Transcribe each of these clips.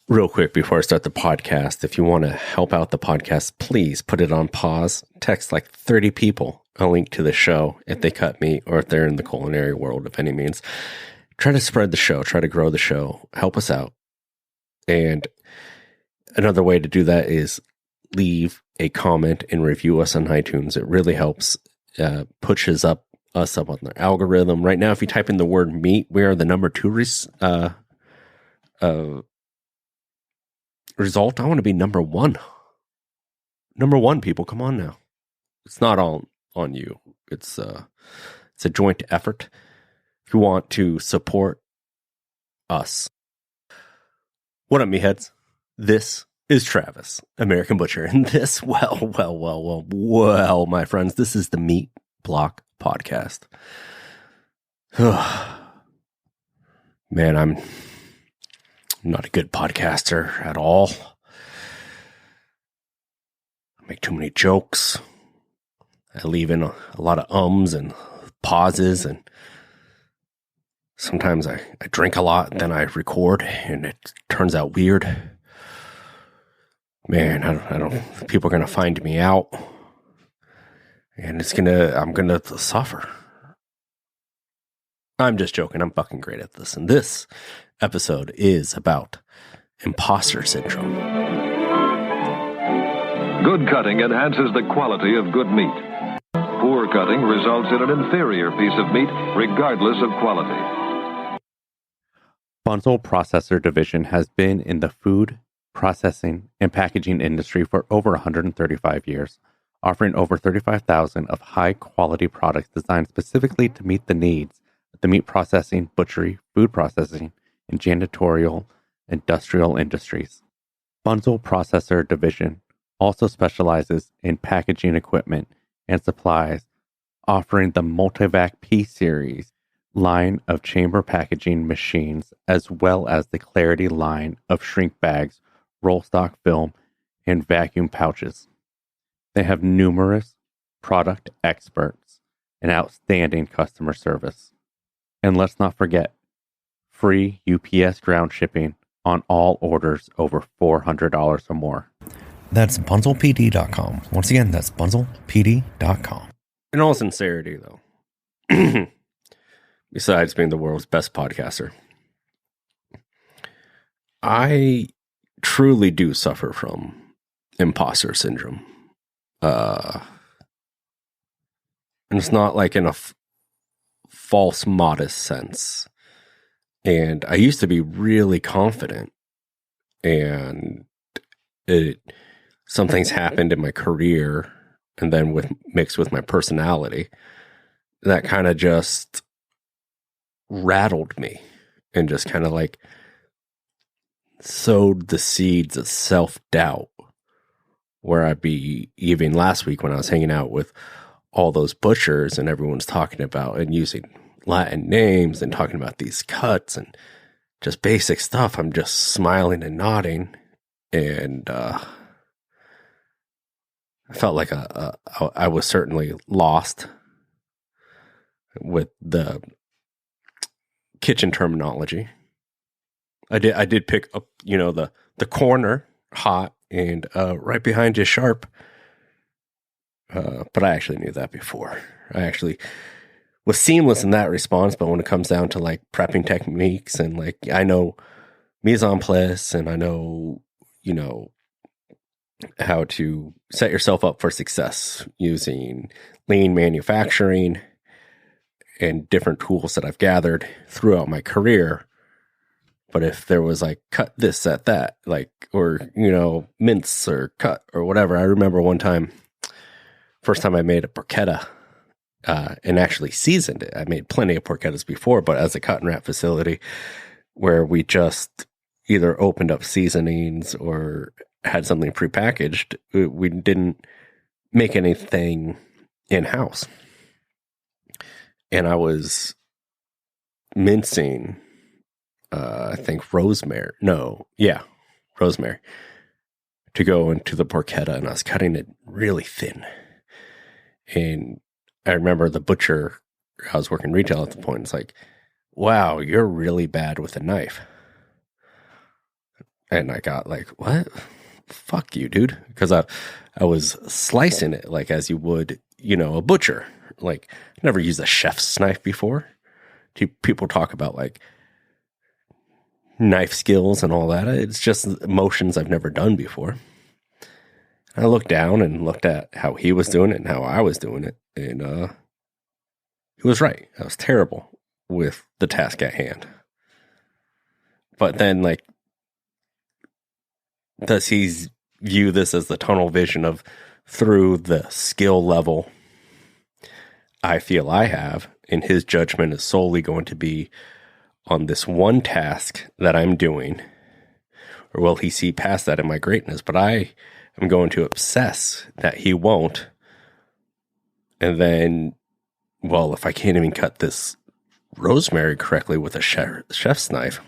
Real quick before I start the podcast, if you want to help out the podcast, please put it on pause. Text like 30 people a link to the show if they cut me or if they're in the culinary world of any means. Try to spread the show, try to grow the show, help us out. And another way to do that is leave a comment and review us on iTunes. It really helps, pushes us up on the algorithm. Right now, if you type in the word meat, we are the number 2 result. I want to be number 1. Number 1, people, come on now. It's not all on you. It's a joint effort. If you want to support us. What up, meatheads? This is Travis, American Butcher, and this, well, my friends, this is the Meat Block Podcast. Man, I'm not a good podcaster at all. I make too many jokes. I leave in a lot of ums and pauses, and sometimes I drink a lot, and then I record, and it turns out weird. Man, I don't. People are gonna find me out, and I'm gonna suffer. I'm just joking. I'm fucking great at this, and this episode is about imposter syndrome. Good cutting enhances the quality of good meat. Poor cutting results in an inferior piece of meat, regardless of quality. Bunzl Processor Division has been in the food, processing, and packaging industry for over 135 years, offering over 35,000 of high-quality products designed specifically to meet the needs of the meat processing, butchery, food processing, and janitorial industrial industries. Bunzl Processor Division also specializes in packaging equipment and supplies, offering the Multivac P-Series line of chamber packaging machines, as well as the Clarity line of shrink bags, roll stock film, and vacuum pouches. They have numerous product experts and outstanding customer service. And let's not forget, free UPS ground shipping on all orders over $400 or more. That's bunzlpd.com. Once again, that's bunzlpd.com. In all sincerity, though, besides being the world's best podcaster, I truly do suffer from imposter syndrome. And it's not like in a false, modest sense. And I used to be really confident, and some things happened in my career, and then mixed with my personality, that kind of just rattled me and just kind of like sowed the seeds of self-doubt, where I'd be, even last week when I was hanging out with all those butchers and everyone's talking about and using Latin names and talking about these cuts and just basic stuff, I'm just smiling and nodding, and I felt like I was certainly lost with the kitchen terminology. I did pick up, the corner hot and right behind you sharp, but I actually knew that before. I actually was seamless in that response, but when it comes down to like prepping techniques and like I know mise en place, and I know how to set yourself up for success using lean manufacturing and different tools that I've gathered throughout my career. But if there was like cut this at that, like, or, mince or cut or whatever, I remember one time, first time I made a porchetta and actually seasoned it. I made plenty of porchettas before, but as a cut and wrap facility where we just either opened up seasonings or had something prepackaged, we didn't make anything in-house. And I was mincing, I think rosemary to go into the porchetta, and I was cutting it really thin. And I remember the butcher, I was working retail at the point, it's like, wow, you're really bad with a knife. And I got like, what? Fuck you, dude. Because I was slicing it like as you would, a butcher. Like, never used a chef's knife before. People talk about like knife skills and all that. It's just motions I've never done before. I looked down and looked at how he was doing it and how I was doing it. And he was right. I was terrible with the task at hand. But then, like, does he view this as the tunnel vision of through the skill level I feel I have, and his judgment is solely going to be on this one task that I'm doing? Or will he see past that in my greatness? But I am going to obsess that he won't. And then, well, if I can't even cut this rosemary correctly with a chef's knife,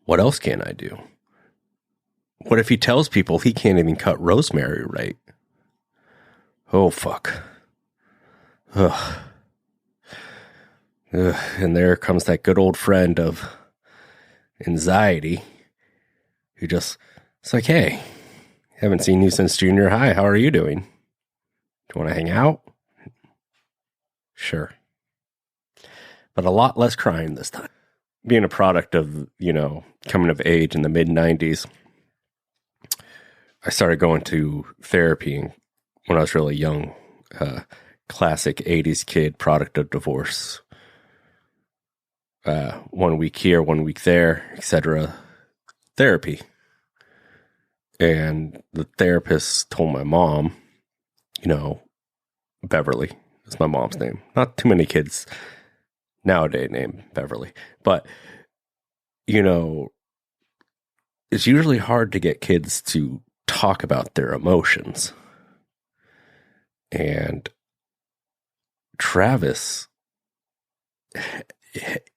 what else can I do? What if he tells people he can't even cut rosemary right? Oh, fuck. Ugh. Ugh. And there comes that good old friend of anxiety who just, it's like, hey, haven't seen you since junior high. How are you doing? Do you want to hang out? Sure. But a lot less crying this time. Being a product of, coming of age in the mid-90s, I started going to therapy when I was really young. Classic 80s kid, product of divorce. 1 week here, 1 week there, etc. Therapy. And the therapist told my mom, Beverly is my mom's name. Not too many kids nowadays named Beverly. But, it's usually hard to get kids to talk about their emotions. And Travis,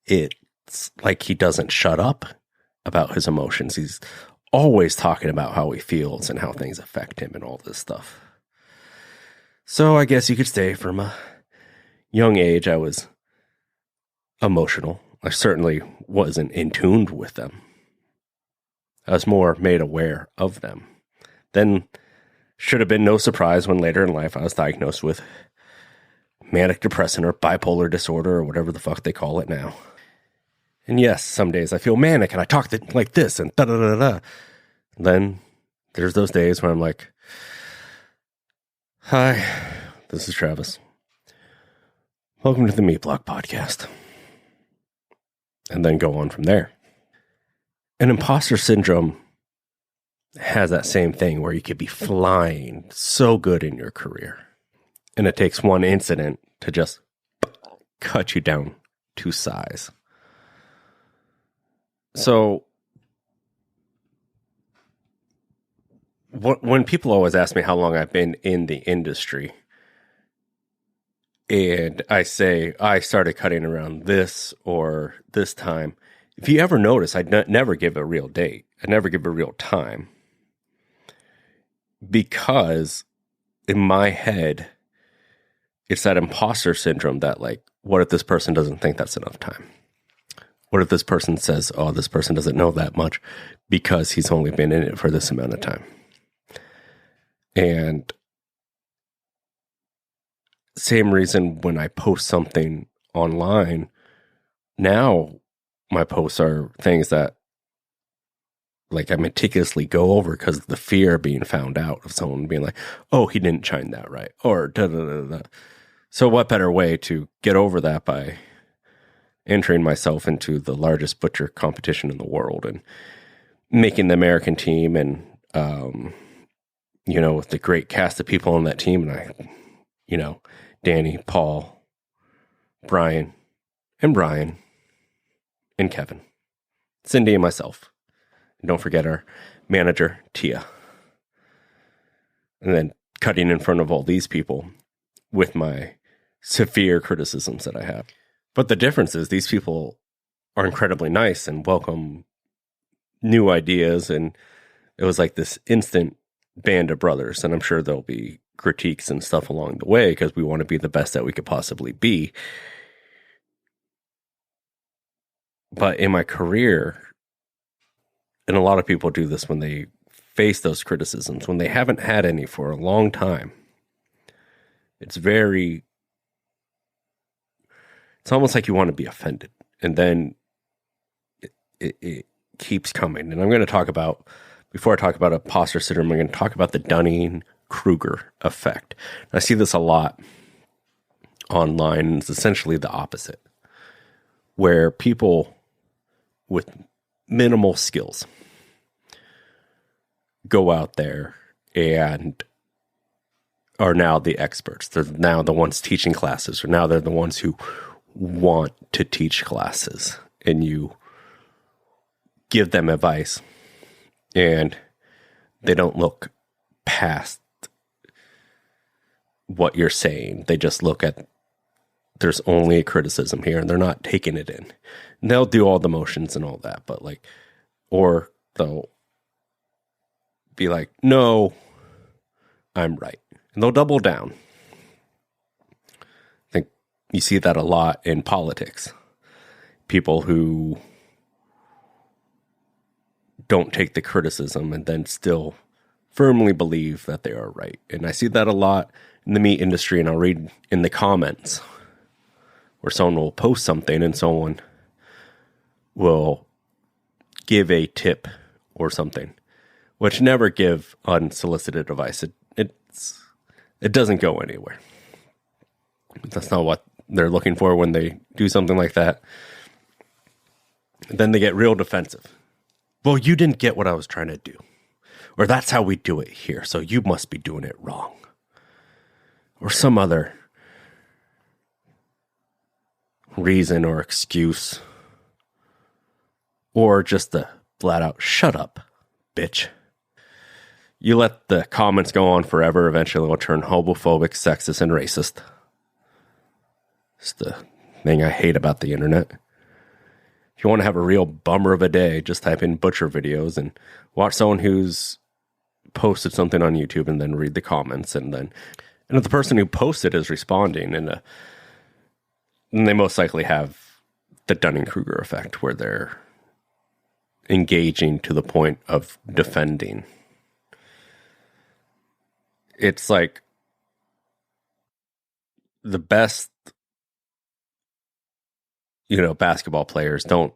it's like he doesn't shut up about his emotions. He's always talking about how he feels and how things affect him and all this stuff. So I guess you could say from a young age, I was emotional. I certainly wasn't in tune with them. I was more made aware of them. Then should have been no surprise when later in life I was diagnosed with manic depression or bipolar disorder or whatever the fuck they call it now. And yes, some days I feel manic and I talk like this and da-da-da-da. Then there's those days where I'm like, hi, this is Travis. Welcome to the Meat Block Podcast. And then go on from there. And imposter syndrome has that same thing where you could be flying so good in your career. And it takes one incident to just cut you down to size. So when people always ask me how long I've been in the industry, and I say I started cutting around this or this time, if you ever notice, I never give a real date. I never give a real time. Because in my head, it's that imposter syndrome that, like, what if this person doesn't think that's enough time? What if this person says, oh, this person doesn't know that much because he's only been in it for this amount of time? And same reason when I post something online, now my posts are things that, like, I meticulously go over because of the fear of being found out, of someone being like, oh, he didn't chime that right, or da-da-da-da. So what better way to get over that by entering myself into the largest butcher competition in the world and making the American team and, with the great cast of people on that team. And Danny, Paul, Brian, and Kevin, Cindy, and myself. And don't forget our manager, Tia. And then cutting in front of all these people with my severe criticisms that I have. But the difference is these people are incredibly nice and welcome new ideas. And it was like this instant band of brothers. And I'm sure there'll be critiques and stuff along the way because we want to be the best that we could possibly be. But in my career, and a lot of people do this when they face those criticisms, when they haven't had any for a long time. It's almost like you want to be offended, and then it keeps coming. And I'm going to talk about, before I talk about imposter syndrome, I'm going to talk about the Dunning-Kruger effect. I see this a lot online. It's essentially the opposite, where people with minimal skills go out there and are now the experts. They're now the ones teaching classes, or now they're the ones who want to teach classes, and you give them advice and they don't look past what you're saying. They just look at, there's only a criticism here, and they're not taking it in. And they'll do all the motions and all that, but like, or they'll be like, no, I'm right. And they'll double down. I think you see that a lot in politics. People who don't take the criticism and then still firmly believe that they are right. And I see that a lot in the meat industry, and I'll read in the comments where someone will post something and someone will give a tip or something, which never give unsolicited advice. It doesn't go anywhere. That's not what they're looking for when they do something like that. And then they get real defensive. Well, you didn't get what I was trying to do. Or that's how we do it here, so you must be doing it wrong. Or some other reason or excuse. Or just the flat out, shut up, bitch. You let the comments go on forever, eventually it'll turn homophobic, sexist, and racist. It's the thing I hate about the internet. If you want to have a real bummer of a day, just type in butcher videos and watch someone who's posted something on YouTube, and then read the comments. And if the person who posted is responding, and they most likely have the Dunning-Kruger effect, where they're engaging to the point of defending. It's like the best, basketball players don't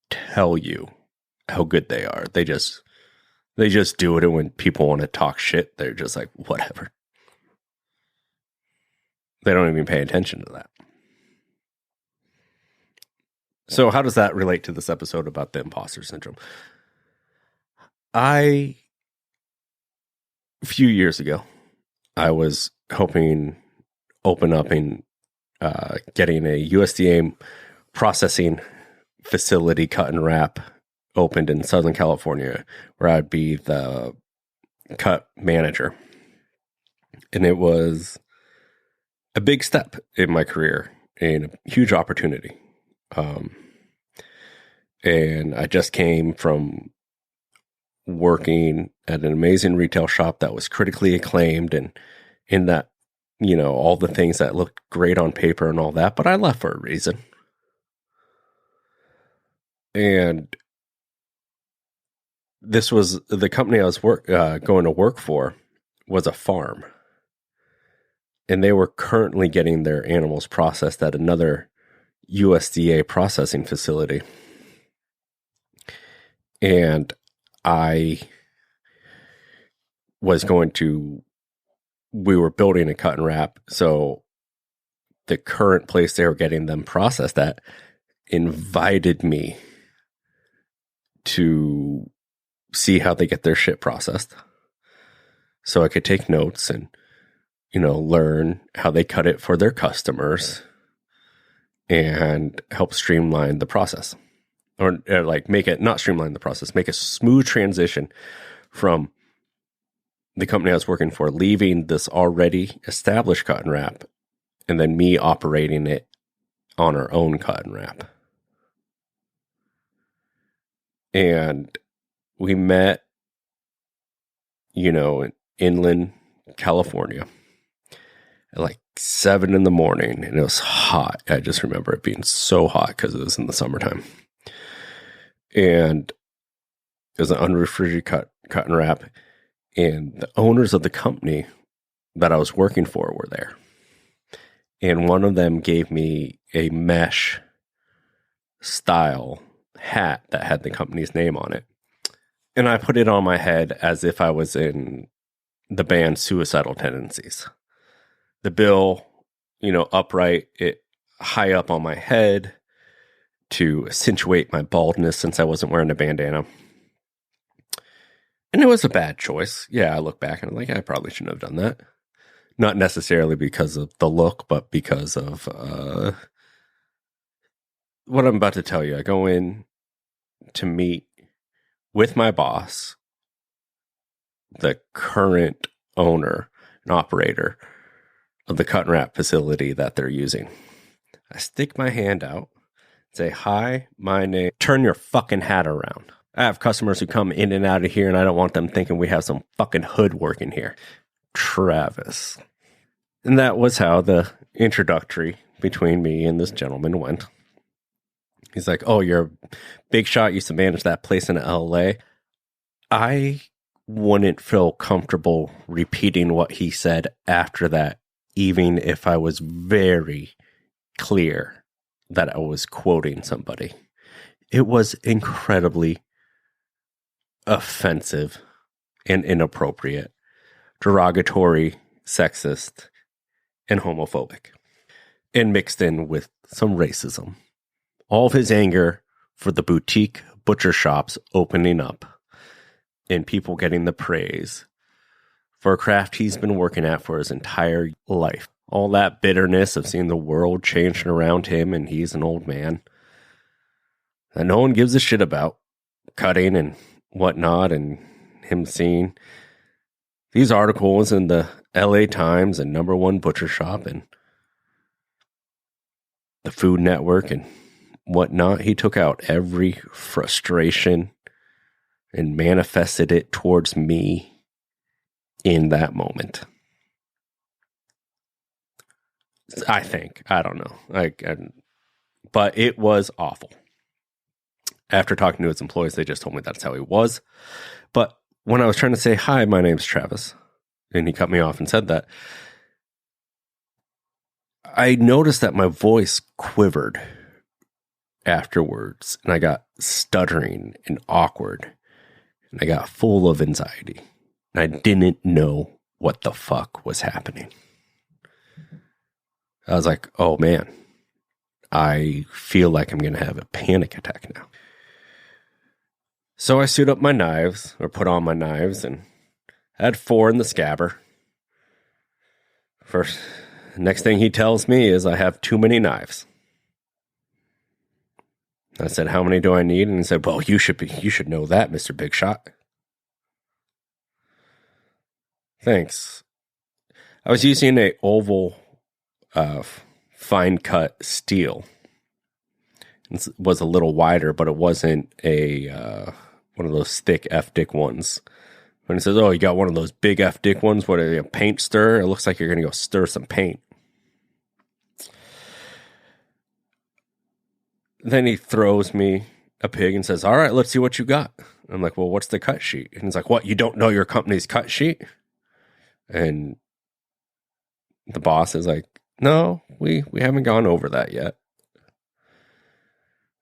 tell you how good they are. They just do it, and when people want to talk shit, they're just like, whatever. They don't even pay attention to that. So how does that relate to this episode about the imposter syndrome? A few years ago, I was hoping open up in getting a USDA processing facility cut and wrap opened in Southern California, where I'd be the cut manager. And it was a big step in my career and a huge opportunity. And I just came from working at an amazing retail shop that was critically acclaimed, and in that, all the things that looked great on paper and all that, but I left for a reason. And this was the company I was going to work for was a farm, and they were currently getting their animals processed at another USDA processing facility. And we were building a cut and wrap. So the current place they were getting them processed at invited me to see how they get their shit processed, so I could take notes and, learn how they cut it for their customers and help streamline the process. Or make it, not streamline the process, make a smooth transition from the company I was working for, leaving this already established cut and wrap, and then me operating it on our own cut and wrap. And we met, in inland California at 7 a.m, and it was hot. I just remember it being so hot because it was in the summertime. And It was an unrefrigerated cut and wrap. And the owners of the company that I was working for were there. And one of them gave me a mesh style hat that had the company's name on it. And I put it on my head as if I was in the band Suicidal Tendencies. The bill, upright, it high up on my head to accentuate my baldness since I wasn't wearing a bandana. And it was a bad choice. Yeah, I look back and I'm like, I probably shouldn't have done that. Not necessarily because of the look, but because of what I'm about to tell you. I go in to meet with my boss, the current owner and operator of the cut and wrap facility that they're using. I stick my hand out, say, hi, my name. Turn your fucking hat around. I have customers who come in and out of here, and I don't want them thinking we have some fucking hood working here. Travis. And that was how the introductory between me and this gentleman went. He's like, oh, you're a big shot, used to manage that place in LA. I wouldn't feel comfortable repeating what he said after that, even if I was very clear that I was quoting somebody. It was incredibly offensive and inappropriate, derogatory, sexist, and homophobic, and mixed in with some racism. All of his anger for the boutique butcher shops opening up and people getting the praise for a craft he's been working at for his entire life. All that bitterness of seeing the world changing around him and he's an old man that no one gives a shit about, cutting and whatnot, and him seeing these articles in the LA Times and Number One Butcher Shop and the Food Network and whatnot. He took out every frustration and manifested it towards me in that moment. I think. I don't know. But it was awful. After talking to his employees, they just told me that's how he was. But when I was trying to say, hi, my name's Travis, and he cut me off and said that, I noticed that my voice quivered afterwards, and I got stuttering and awkward, and I got full of anxiety, and I didn't know what the fuck was happening. I was like, oh man, I feel like I'm going to have a panic attack now. So I suit up my knives, or put on my knives, and I had 4 in the scabbard. First, next thing he tells me is I have too many knives. I said, how many do I need? And he said, well, you should know that, Mr. Big Shot. Thanks. I was using a oval fine cut steel. It was a little wider, but it wasn't a one of those thick F-dick ones. When he says, oh, you got one of those big F-dick ones, what are they, a paint stir? It looks like you're going to go stir some paint. Then he throws me a pig and says, all right, let's see what you got. I'm like, well, what's the cut sheet? And he's like, what, you don't know your company's cut sheet? And the boss is like, no, we haven't gone over that yet.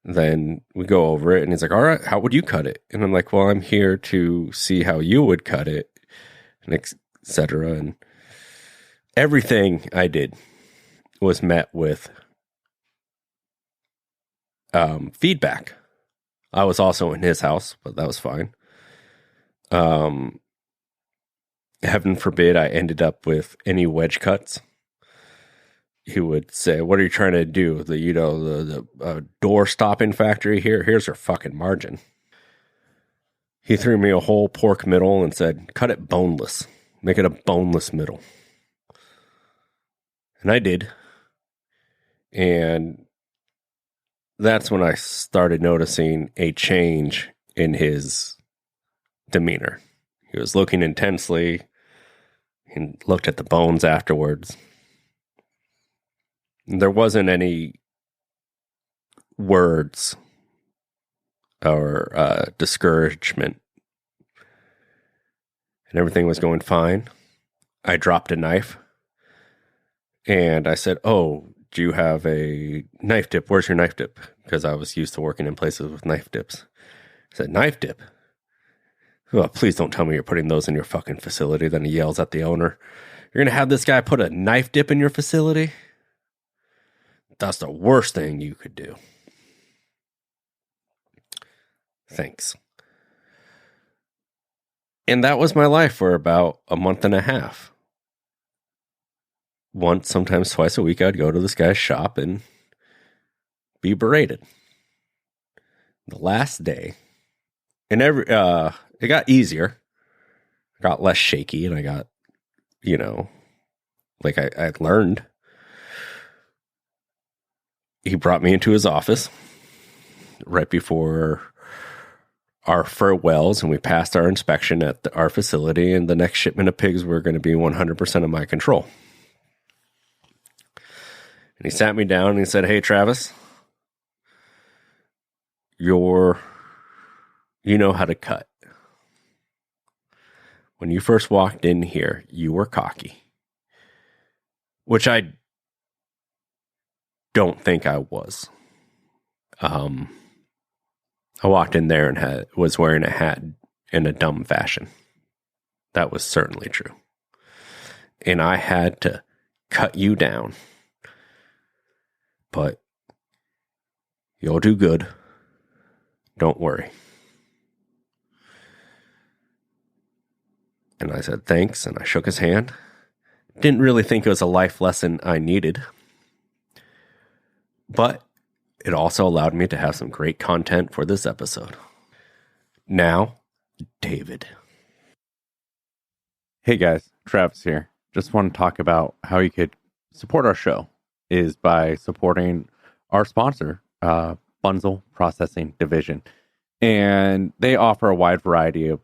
Then we go over it, and he's like, all right, how would you cut it? And I'm like, well, I'm here to see how you would cut it, and et cetera. And everything I did was met with feedback. I was also in his house, but that was fine. Heaven forbid I ended up with any wedge cuts. He would say, what are you trying to do? The door stopping factory here? Here's your fucking margin. He threw me a whole pork middle and said, cut it boneless. Make it a boneless middle. And I did. And that's when I started noticing a change in his demeanor. He was looking intensely and looked at the bones afterwards. There wasn't any words or discouragement and everything was going fine. I dropped a knife and I said, "Oh, do you have a knife dip? Where's your knife dip?" Because I was used to working in places with knife dips. I said, "Knife dip? Oh, please don't tell me you're putting those in your fucking facility." Then he yells at the owner, "You're going to have this guy put a knife dip in your facility? That's the worst thing you could do." Thanks. And that was my life for about a month and a half. Once, sometimes twice a week, I'd go to this guy's shop and be berated. The last day, and it got easier. I got less shaky, and I got, like I learned. He brought me into his office right before our farewells, and we passed our inspection at our facility, and the next shipment of pigs were going to be 100% of my control. And he sat me down and he said, "Hey, Travis, you know how to cut. When you first walked in here, you were cocky," which I don't think I was. I walked in there and was wearing a hat in a dumb fashion. That was certainly true. And I had to cut you down. But you'll do good. Don't worry. And I said, "Thanks." And I shook his hand. Didn't really think it was a life lesson I needed. But it also allowed me to have some great content for this episode. Now, David. Hey guys, Travis here. Just want to talk about how you could support our show is by supporting our sponsor, Bunzel Processing Division. And they offer a wide variety of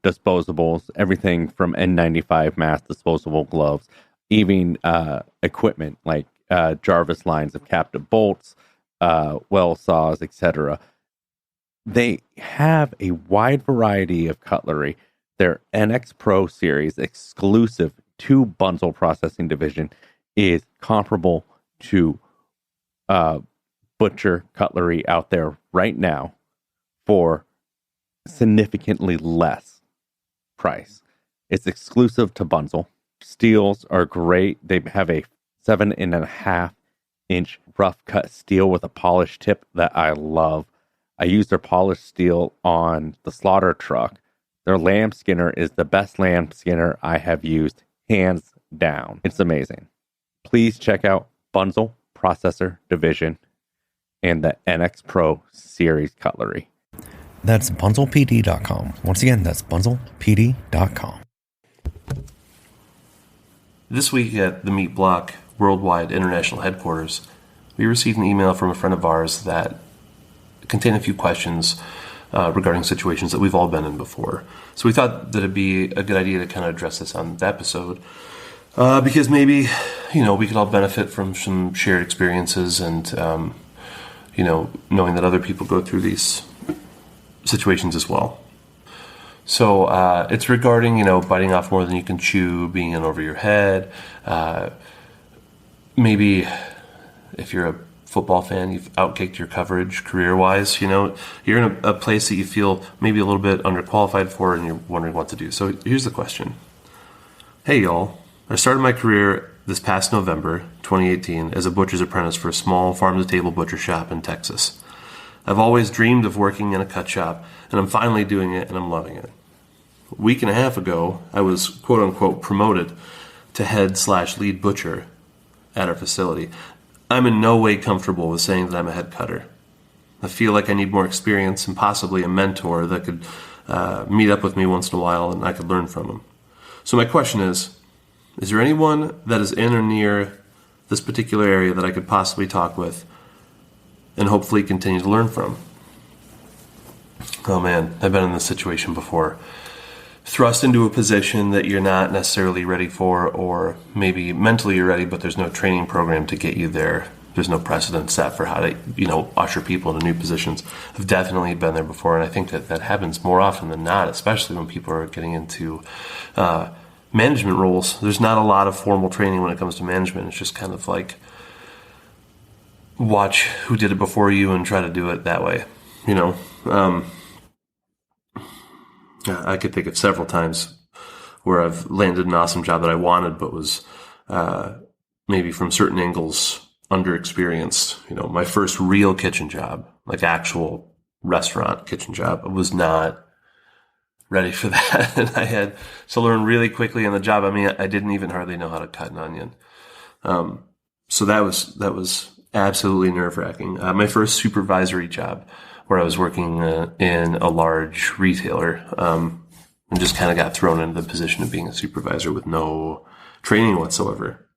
disposables, everything from N95 mask, disposable gloves, even equipment like Jarvis lines of captive bolts, well saws, etc. They have a wide variety of cutlery. Their NX Pro series, exclusive to Bunzel Processing Division, is comparable to butcher cutlery out there right now for significantly less price. It's exclusive to Bunzel. Steels are great. They have a 7.5-inch rough cut steel with a polished tip that I love. I use their polished steel on the slaughter truck. Their lamb skinner is the best lamb skinner I have used, hands down. It's amazing. Please check out Bunzel Processor Division and the NX Pro Series cutlery. That's bunzelpd.com. Once again, that's bunzelpd.com. This week at the Meat Block Worldwide International Headquarters, we received an email from a friend of ours that contained a few questions regarding situations that we've all been in before. So we thought that it'd be a good idea to kind of address this on the episode because maybe, we could all benefit from some shared experiences and, knowing that other people go through these situations as well. So it's regarding, biting off more than you can chew, being in over your head. Maybe if you're a football fan, you've outkicked your coverage career-wise. You're in a place that you feel maybe a little bit underqualified for and you're wondering what to do. So here's the question. Hey, y'all. I started my career this past November, 2018, as a butcher's apprentice for a small farm-to-table butcher shop in Texas. I've always dreamed of working in a cut shop, and I'm finally doing it, and I'm loving it. A week and a half ago, I was quote-unquote promoted to head/lead butcher at our facility. I'm in no way comfortable with saying that I'm a head cutter. I feel like I need more experience and possibly a mentor that could meet up with me once in a while and I could learn from him. So my question is there anyone that is in or near this particular area that I could possibly talk with and hopefully continue to learn from? Oh man, I've been in this situation before. Thrust into a position that you're not necessarily ready for, or maybe mentally you're ready, but there's no training program to get you there. there's no precedent set for how to, usher people into new positions. I've definitely been there before, and I think that happens more often than not, especially when people are getting into management roles. There's not a lot of formal training when it comes to management. It's just kind of like watch who did it before you and try to do it that way. I could think of several times where I've landed an awesome job that I wanted, but was maybe from certain angles underexperienced. My first real kitchen job, like actual restaurant kitchen job, I was not ready for that. And I had to learn really quickly on the job. I mean, I didn't even hardly know how to cut an onion. So that was absolutely nerve-wracking. My first supervisory job, where I was working in a large retailer, and just kind of got thrown into the position of being a supervisor with no training whatsoever.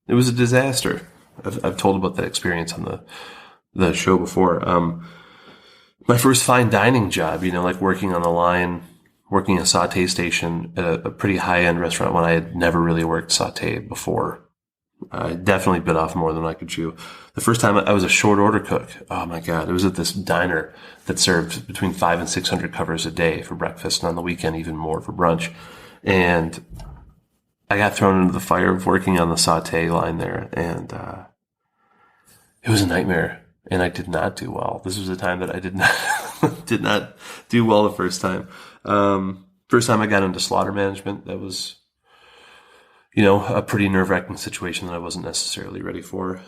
It was a disaster. I've told about that experience on the show before. My first fine dining job, like working on the line, working a saute station at a pretty high-end restaurant when I had never really worked saute before. I definitely bit off more than I could chew. The first time I was a short order cook. Oh my God. It was at this diner that served between 500 and 600 covers a day for breakfast, and on the weekend, even more for brunch. And I got thrown into the fire of working on the saute line there, and it was a nightmare, and I did not do well. This was a time that I did not do well the first time. First time I got into slaughter management, that was a pretty nerve-wracking situation that I wasn't necessarily ready for,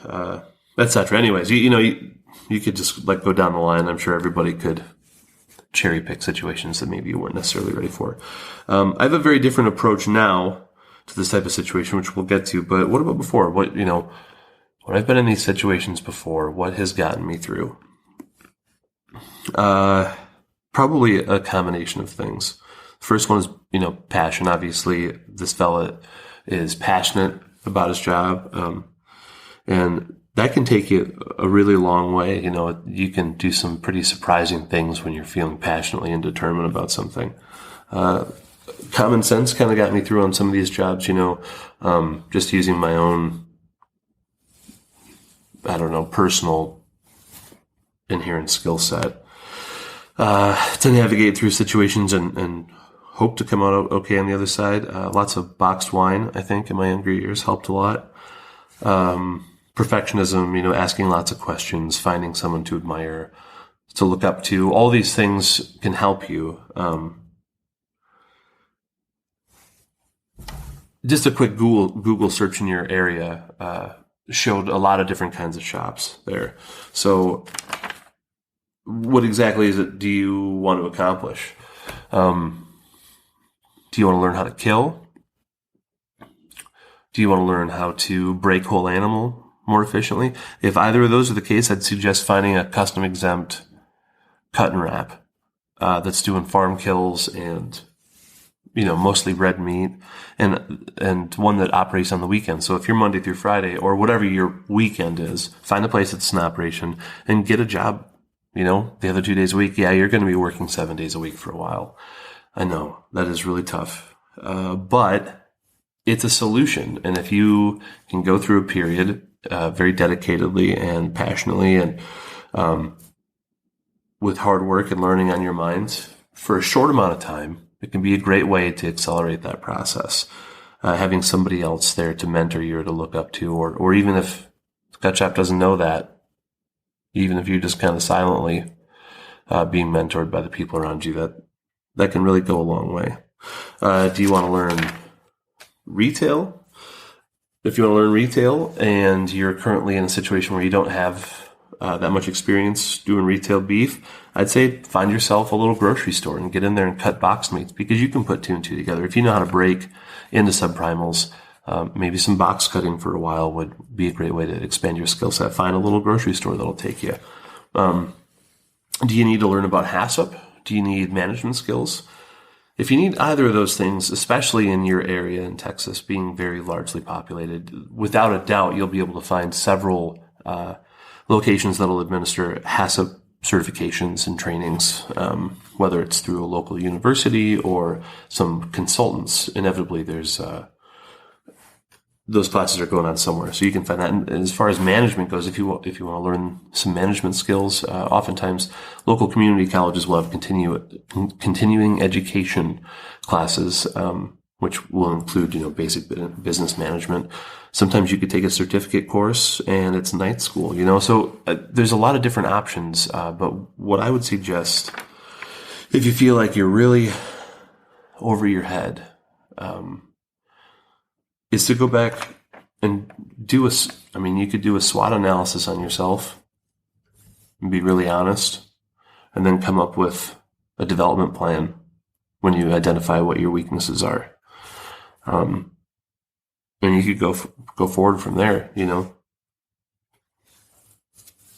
etc. Anyways, you could just go down the line. I'm sure everybody could cherry pick situations that maybe you weren't necessarily ready for. I have a very different approach now to this type of situation, which we'll get to. But what about before? When I've been in these situations before, what has gotten me through? Probably a combination of things. First one is, passion. Obviously, this fella is passionate about his job. And that can take you a really long way. You can do some pretty surprising things when you're feeling passionately and determined about something. Common sense kind of got me through on some of these jobs, just using my own, personal inherent skill set, to navigate through situations and hope to come out okay on the other side. Lots of boxed wine, I think, in my younger years helped a lot. Perfectionism, asking lots of questions, finding someone to admire, to look up to. All these things can help you. Just a quick Google search in your area showed a lot of different kinds of shops there. So what exactly is it do you want to accomplish? Do you want to learn how to kill? Do you want to learn how to break whole animal more efficiently? If either of those are the case, I'd suggest finding a custom exempt cut and wrap that's doing farm kills and mostly red meat, and one that operates on the weekend. So if you're Monday through Friday or whatever your weekend is, find a place that's an operation and get a job. The other 2 days a week, you're going to be working 7 days a week for a while. I know that is really tough, but it's a solution. And if you can go through a period very dedicatedly and passionately and with hard work and learning on your mind for a short amount of time, it can be a great way to accelerate that process. Having somebody else there to mentor you or to look up to, or even if the cut shop doesn't know that, even if you're just kind of silently being mentored by the people around you, that can really go a long way. Do you want to learn retail? If you want to learn retail and you're currently in a situation where you don't have that much experience doing retail beef, I'd say find yourself a little grocery store and get in there and cut box meats, because you can put two and two together. If you know how to break into subprimals, maybe some box cutting for a while would be a great way to expand your skill set. Find a little grocery store that'll take you. Do you need to learn about HACCP? Do you need management skills? If you need either of those things, especially in your area in Texas being very largely populated, without a doubt, you'll be able to find several locations that'll administer HACCP certifications and trainings, whether it's through a local university or some consultants. Inevitably, there's those classes are going on somewhere, so you can find that. And as far as management goes, if you want to learn some management skills, oftentimes local community colleges will have continuing education classes, which will include basic business management. Sometimes you could take a certificate course, and it's night school. So there's a lot of different options. But what I would suggest, if you feel like you're really over your head, is to go back and you could do a SWOT analysis on yourself and be really honest, and then come up with a development plan when you identify what your weaknesses are. And you could go forward from there.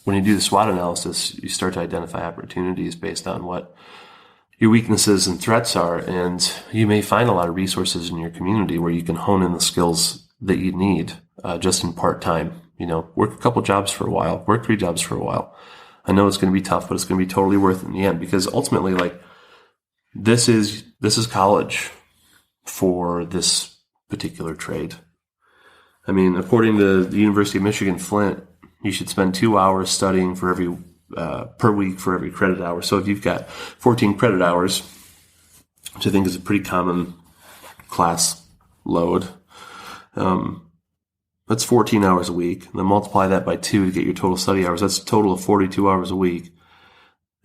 When you do the SWOT analysis, you start to identify opportunities based on what your weaknesses and threats are, and you may find a lot of resources in your community where you can hone in the skills that you need just in part-time. Work a couple jobs for a while, work 3 jobs for a while. I know it's going to be tough, but it's going to be totally worth it in the end, because ultimately, like, this is college for this particular trade. I mean, according to the University of Michigan Flint, you should spend 2 hours studying for every per week for every credit hour. So if you've got 14 credit hours, which I think is a pretty common class load, that's 14 hours a week. And then multiply that by 2 to get your total study hours. That's a total of 42 hours a week.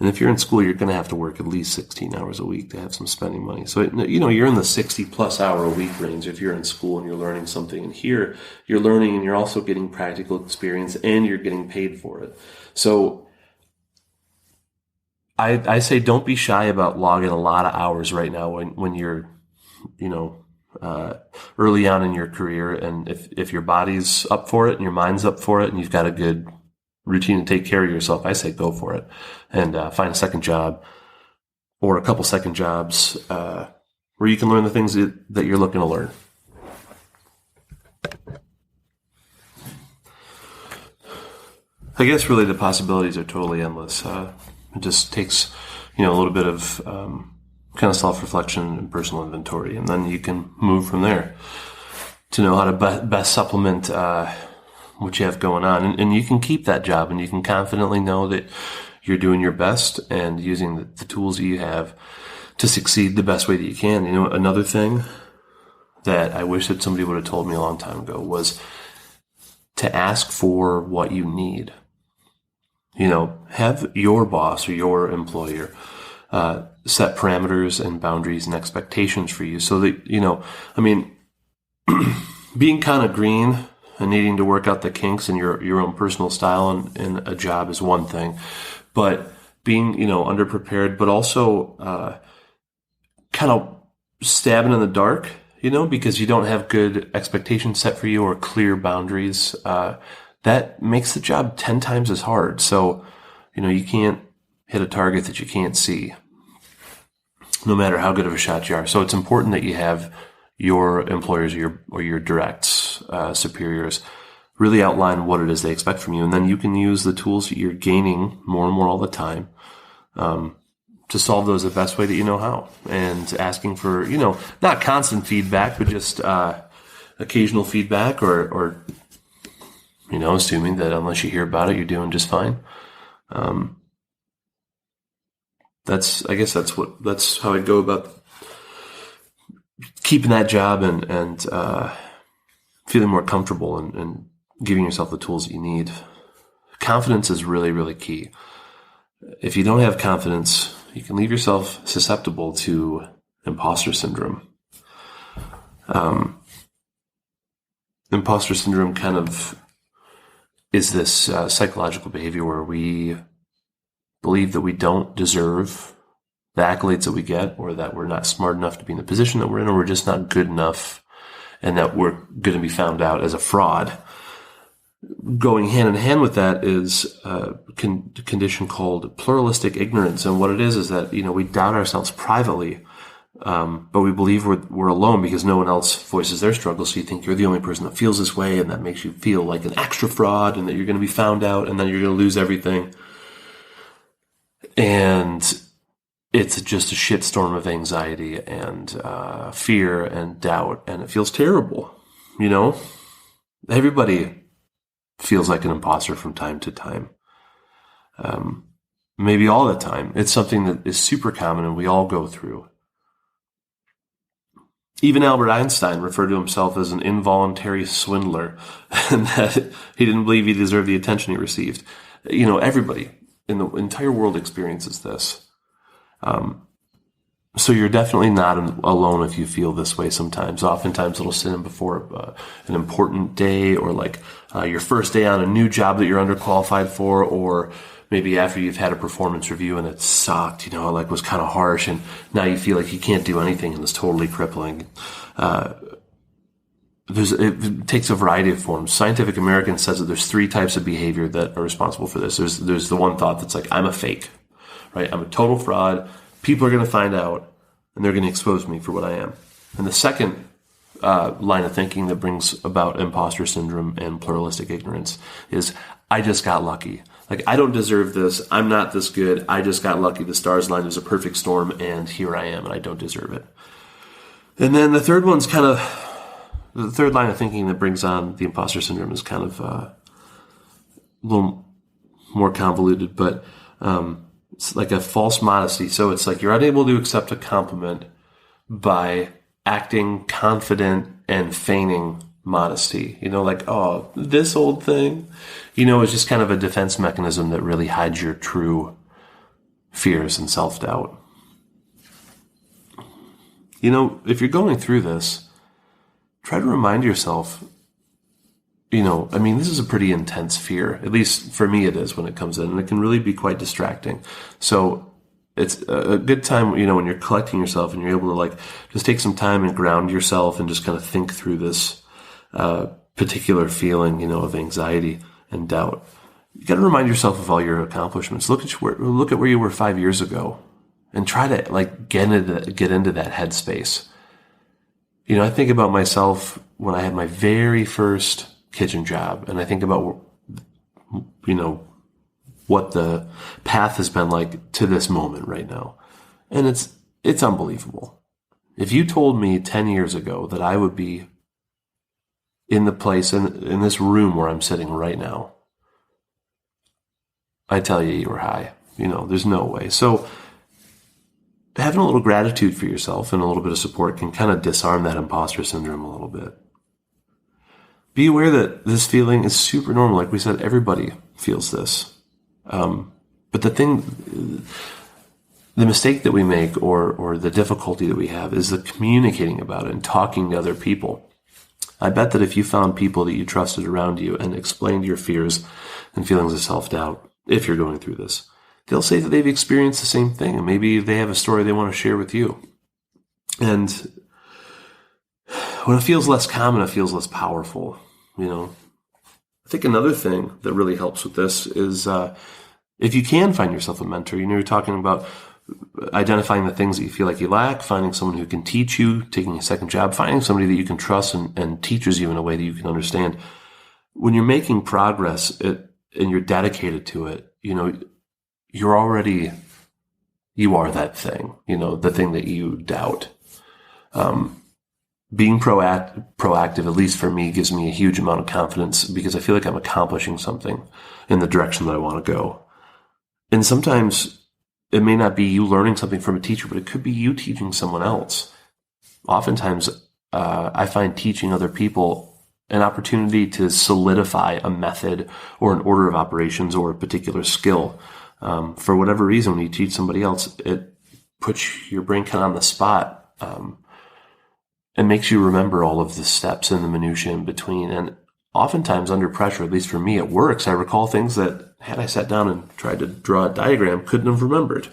And if you're in school, you're going to have to work at least 16 hours a week to have some spending money. So, you're in the 60 plus hour a week range if you're in school and you're learning something. And here you're learning and you're also getting practical experience and you're getting paid for it. So I say don't be shy about logging a lot of hours right now when you're, early on in your career. And if your body's up for it and your mind's up for it and you've got a good routine to take care of yourself, I say go for it and find a second job or a couple second jobs where you can learn the things that you're looking to learn. I guess really the possibilities are totally endless. It just takes, a little bit of kind of self-reflection and personal inventory, and then you can move from there to know how to best supplement what you have going on. And you can keep that job, and you can confidently know that you're doing your best and using the tools that you have to succeed the best way that you can. Another thing that I wish that somebody would have told me a long time ago was to ask for what you need. Have your boss or your employer set parameters and boundaries and expectations for you so that, being kind of green and needing to work out the kinks in your own personal style in a job is one thing, but being, underprepared, but also kind of stabbing in the dark, because you don't have good expectations set for you or clear boundaries, that makes the job 10 times as hard. So, you can't hit a target that you can't see, no matter how good of a shot you are. So it's important that you have your employers or your directs, superiors, really outline what it is they expect from you. And then you can use the tools that you're gaining more and more all the time, to solve those the best way that you know how. And asking for, not constant feedback, but just, occasional feedback or assuming that unless you hear about it, you're doing just fine. That's how I'd go about keeping that job and feeling more comfortable and giving yourself the tools that you need. Confidence is really, really key. If you don't have confidence, you can leave yourself susceptible to imposter syndrome. Imposter syndrome kind of is this psychological behavior where we believe that we don't deserve the accolades that we get, or that we're not smart enough to be in the position that we're in, or we're just not good enough, and that we're going to be found out as a fraud. Going hand in hand with that is a condition called pluralistic ignorance. And what it is that, we doubt ourselves privately, but we believe we're alone because no one else voices their struggle. So you think you're the only person that feels this way, and that makes you feel like an extra fraud, and that you're going to be found out, and then you're going to lose everything. And it's just a shitstorm of anxiety and fear and doubt, and it feels terrible, Everybody feels like an imposter from time to time. Maybe all the time. It's something that is super common and we all go through. Even Albert Einstein referred to himself as an involuntary swindler and that he didn't believe he deserved the attention he received. Everybody in the entire world experiences this. So you're definitely not alone if you feel this way sometimes. Oftentimes it'll sit in before an important day or like your first day on a new job that you're underqualified for, or maybe after you've had a performance review and it sucked, like was kind of harsh, and now you feel like you can't do anything and it's totally crippling. It takes a variety of forms. Scientific American says that there's 3 types of behavior that are responsible for this. There's the one thought that's like, I'm a fake, right? I'm a total fraud. People are going to find out and they're going to expose me for what I am. And the second line of thinking that brings about imposter syndrome and pluralistic ignorance is, I just got lucky. Like, I don't deserve this. I'm not this good. I just got lucky. The stars aligned. It was a perfect storm, and here I am, and I don't deserve it. And then the third line of thinking that brings on the imposter syndrome is kind of a little more convoluted, but it's like a false modesty. So it's like you're unable to accept a compliment by acting confident and feigning modesty, like, oh, this old thing, is just kind of a defense mechanism that really hides your true fears and self-doubt. If you're going through this, try to remind yourself, this is a pretty intense fear. At least for me it is when it comes in, and it can really be quite distracting. So it's a good time, when you're collecting yourself and you're able to like just take some time and ground yourself and just kind of think through this particular feeling, of anxiety and doubt. You got to remind yourself of all your accomplishments. Look at where you were 5 years ago, and try to like get into that headspace. I think about myself when I had my very first kitchen job, and I think about what the path has been like to this moment right now, and it's unbelievable. If you told me 10 years ago that I would be in the place in this room where I'm sitting right now, I tell you were high. There's no way. So having a little gratitude for yourself and a little bit of support can kind of disarm that imposter syndrome a little bit. Be aware that this feeling is super normal. Like we said, everybody feels this. But the mistake that we make or the difficulty that we have is the communicating about it and talking to other people. I bet that if you found people that you trusted around you and explained your fears and feelings of self-doubt, if you're going through this, they'll say that they've experienced the same thing, and maybe they have a story they want to share with you. And when it feels less common, it feels less powerful, I think another thing that really helps with this is if you can find yourself a mentor. You're talking about identifying the things that you feel like you lack, finding someone who can teach you, taking a second job, finding somebody that you can trust and teaches you in a way that you can understand. When you're making progress and you're dedicated to it, you are that thing, the thing that you doubt. Being proactive, at least for me, gives me a huge amount of confidence because I feel like I'm accomplishing something in the direction that I want to go. And sometimes it may not be you learning something from a teacher, but it could be you teaching someone else. Oftentimes, I find teaching other people an opportunity to solidify a method or an order of operations or a particular skill. For whatever reason, when you teach somebody else, it puts your brain kind of on the spot. It makes you remember all of the steps and the minutiae in between. And oftentimes under pressure, at least for me, it works. I recall things that had I sat down and tried to draw a diagram, couldn't have remembered.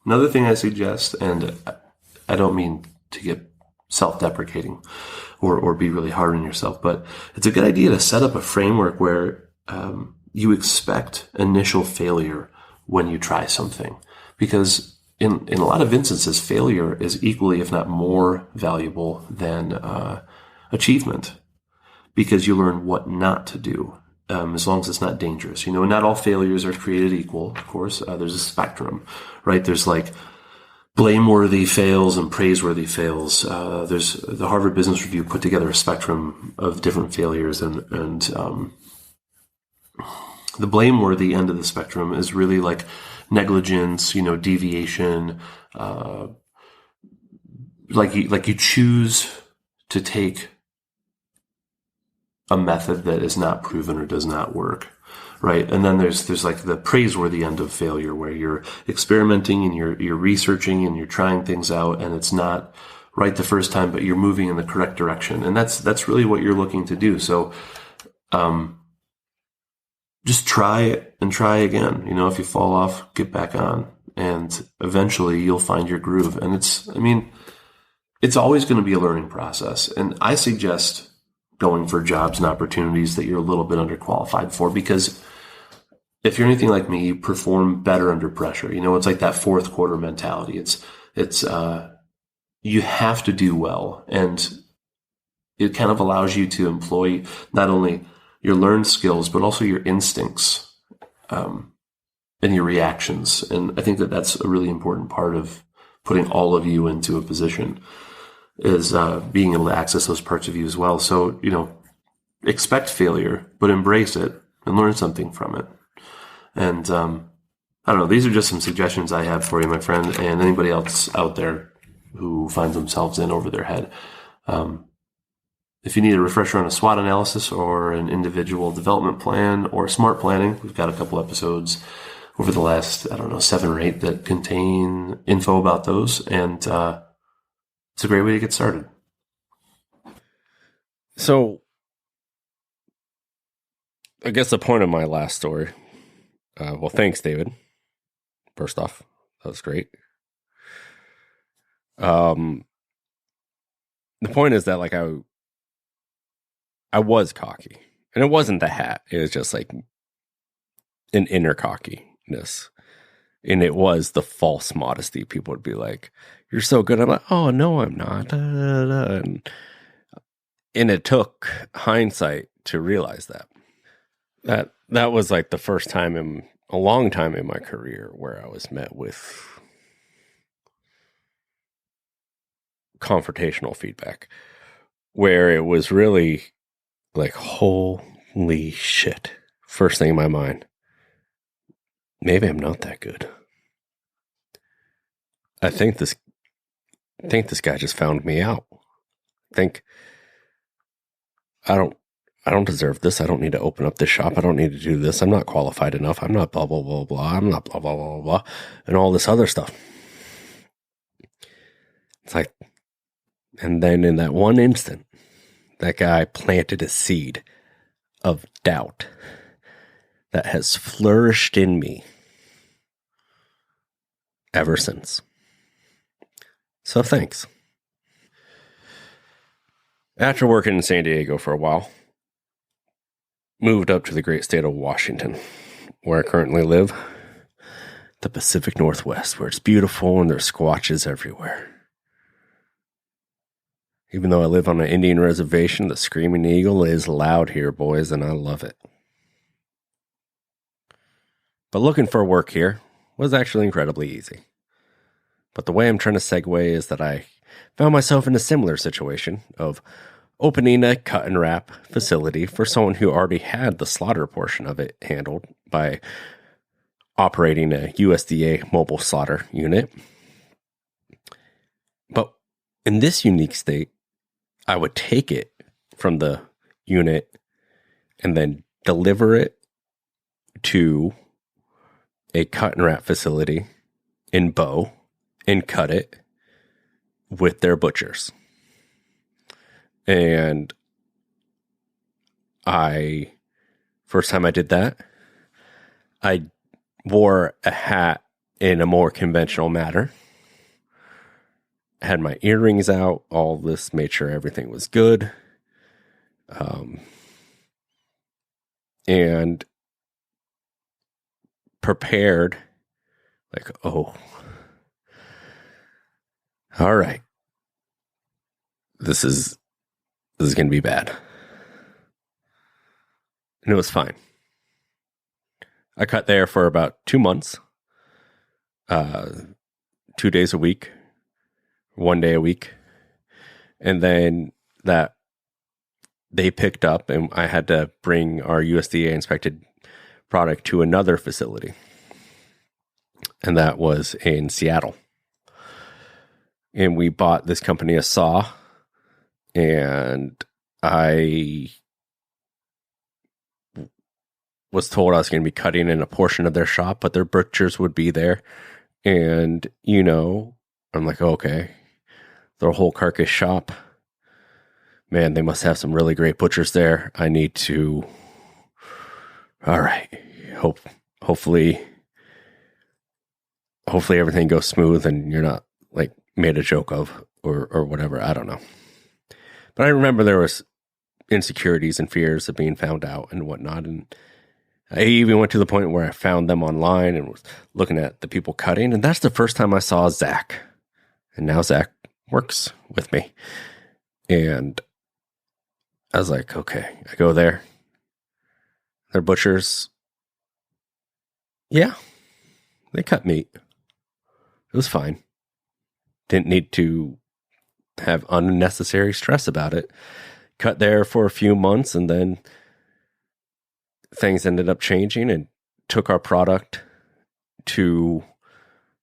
Another thing I suggest, and I don't mean to get self-deprecating or be really hard on yourself, but it's a good idea to set up a framework where you expect initial failure when you try something. Because in a lot of instances, failure is equally, if not more, valuable than achievement, because you learn what not to do, as long as it's not dangerous. Not all failures are created equal, of course. There's a spectrum, right? There's like blameworthy fails and praiseworthy fails. There's the Harvard Business Review put together a spectrum of different failures, and the blameworthy end of the spectrum is really like negligence, deviation, like you choose to take a method that is not proven or does not work. Right. And then there's like the praiseworthy end of failure, where you're experimenting and you're researching and you're trying things out, and it's not right the first time, but you're moving in the correct direction. And that's really what you're looking to do. So, just try it and try again. If you fall off, get back on, and eventually you'll find your groove. And it's always going to be a learning process. And I suggest going for jobs and opportunities that you're a little bit underqualified for, because if you're anything like me, you perform better under pressure. It's like that fourth quarter mentality. It's you have to do well, and it kind of allows you to employ not only your learned skills, but also your instincts, and your reactions. And I think that that's a really important part of putting all of you into a position, is being able to access those parts of you as well. So, expect failure, but embrace it and learn something from it. And I don't know, these are just some suggestions I have for you, my friend, and anybody else out there who finds themselves in over their head. If you need a refresher on a SWOT analysis or an individual development plan or smart planning, we've got a couple episodes over the last, 7 or 8 that contain info about those. And it's a great way to get started. So, I guess the point of my last story, well, thanks, David. First off, that was great. The point is that, like, I was cocky, and it wasn't the hat. It was just like an inner cockiness. And it was the false modesty. People would be like, "You're so good." I'm like, "Oh, no, I'm not." And it took hindsight to realize that was like the first time in a long time in my career where I was met with confrontational feedback, where it was really like, holy shit. First thing in my mind, maybe I'm not that good. I think this guy just found me out. I don't deserve this. I don't need to open up this shop. I don't need to do this. I'm not qualified enough. I'm not blah, blah, blah, blah. I'm not blah, blah, blah, blah, and all this other stuff. It's like, and then in that one instant, that guy planted a seed of doubt that has flourished in me ever since. So thanks. After working in San Diego for a while, moved up to the great state of Washington, where I currently live, the Pacific Northwest, where it's beautiful and there's squatches everywhere. Even though I live on an Indian reservation, the screaming eagle is loud here, boys, and I love it. But looking for work here was actually incredibly easy. But the way I'm trying to segue is that I found myself in a similar situation of opening a cut and wrap facility for someone who already had the slaughter portion of it handled by operating a USDA mobile slaughter unit. But in this unique state, I would take it from the unit and then deliver it to a cut and wrap facility in Bow and cut it with their butchers. And first time I did that, I wore a hat in a more conventional manner. Had my earrings out, all this, made sure everything was good. And prepared, like, oh, all right, this is going to be bad. And it was fine. I cut there for about 2 months. 2 days a week, 1 day a week. And then that they picked up, and I had to bring our USDA inspected product to another facility. And that was in Seattle. And we bought this company a saw, and I was told I was going to be cutting in a portion of their shop, but their butchers would be there. And, I'm like, okay, their whole carcass shop. Man, they must have some really great butchers there. I need to, all right, hopefully everything goes smooth and you're not like made a joke of or whatever. I don't know. But I remember there was insecurities and fears of being found out and whatnot. And I even went to the point where I found them online and was looking at the people cutting. And that's the first time I saw Zach. And now Zach works with me. And I was like, okay, I go there. They're butchers. Yeah, they cut meat. It was fine. Didn't need to have unnecessary stress about it. Cut there for a few months, and then things ended up changing and took our product to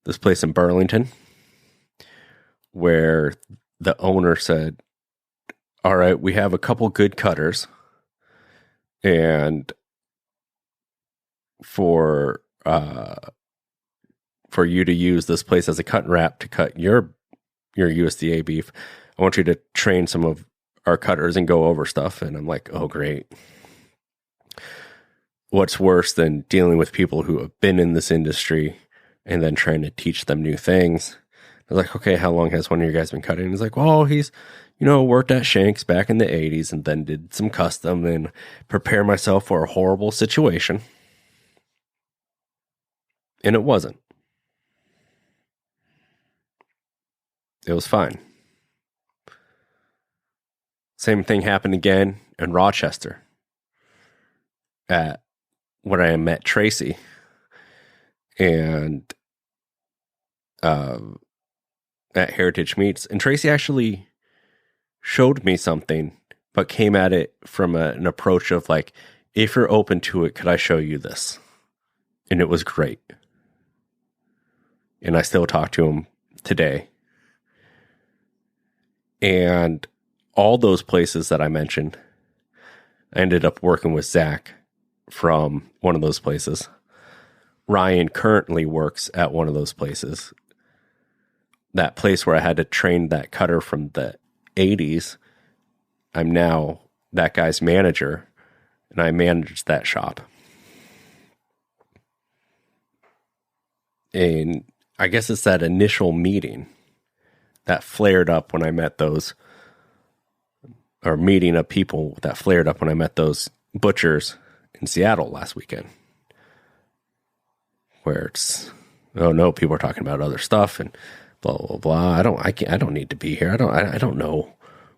this place in Burlington where the owner said, all right, we have a couple good cutters, and for you to use this place as a cut and wrap to cut your USDA beef, I want you to train some of our cutters and go over stuff. And I'm like, oh, great. What's worse than dealing with people who have been in this industry and then trying to teach them new things? I was like, okay, how long has one of you guys been cutting? He's like, well, he's, worked at Shanks back in the 80s and then did some custom and prepare myself for a horrible situation. And it wasn't. It was fine. Same thing happened again in Rochester at where I met Tracy and at Heritage Meats. And Tracy actually showed me something, but came at it from an approach of like, if you're open to it, could I show you this? And it was great. And I still talk to him today. And all those places that I mentioned, I ended up working with Zach from one of those places. Ryan currently works at one of those places. That place where I had to train that cutter from the 80s, I'm now that guy's manager, and I manage that shop. And I guess it's that initial meeting that flared up when I met those, or meeting of people that flared up when I met those butchers in Seattle last weekend. Where it's, oh no, people are talking about other stuff and blah, blah, blah. I don't need to be here. I don't know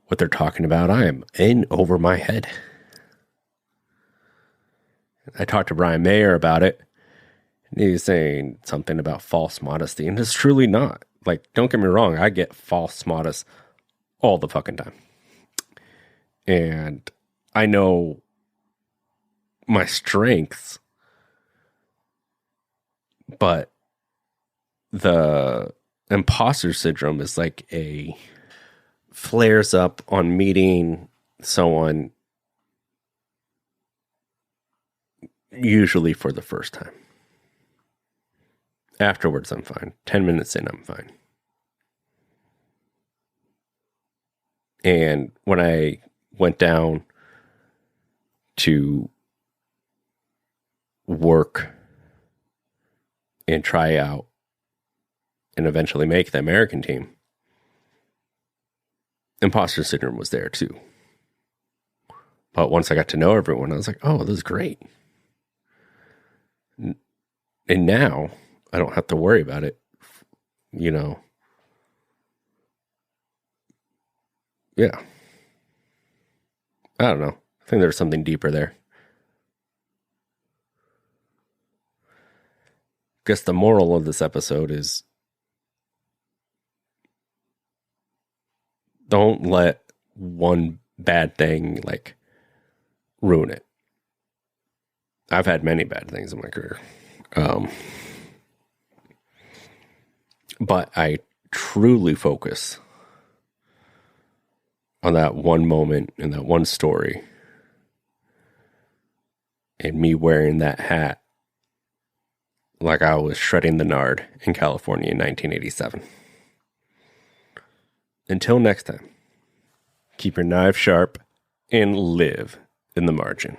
what they're talking about. I am in over my head. I talked to Brian Mayer about it. And he's saying something about false modesty, and it's truly not. Like, don't get me wrong, I get false modest all the fucking time. And I know my strengths, but the imposter syndrome is like a flares up on meeting someone usually for the first time. Afterwards, I'm fine. 10 minutes in, I'm fine. And when I went down to work and try out and eventually make the American team, imposter syndrome was there too. But once I got to know everyone, I was like, oh, this is great. And now I don't have to worry about it, Yeah. I don't know. I think there's something deeper there. Guess the moral of this episode is Don't let one bad thing like ruin it. I've had many bad things in my career. But I truly focus on that one moment and that one story and me wearing that hat like I was shredding the nard in California in 1987. Until next time, keep your knife sharp and live in the margin.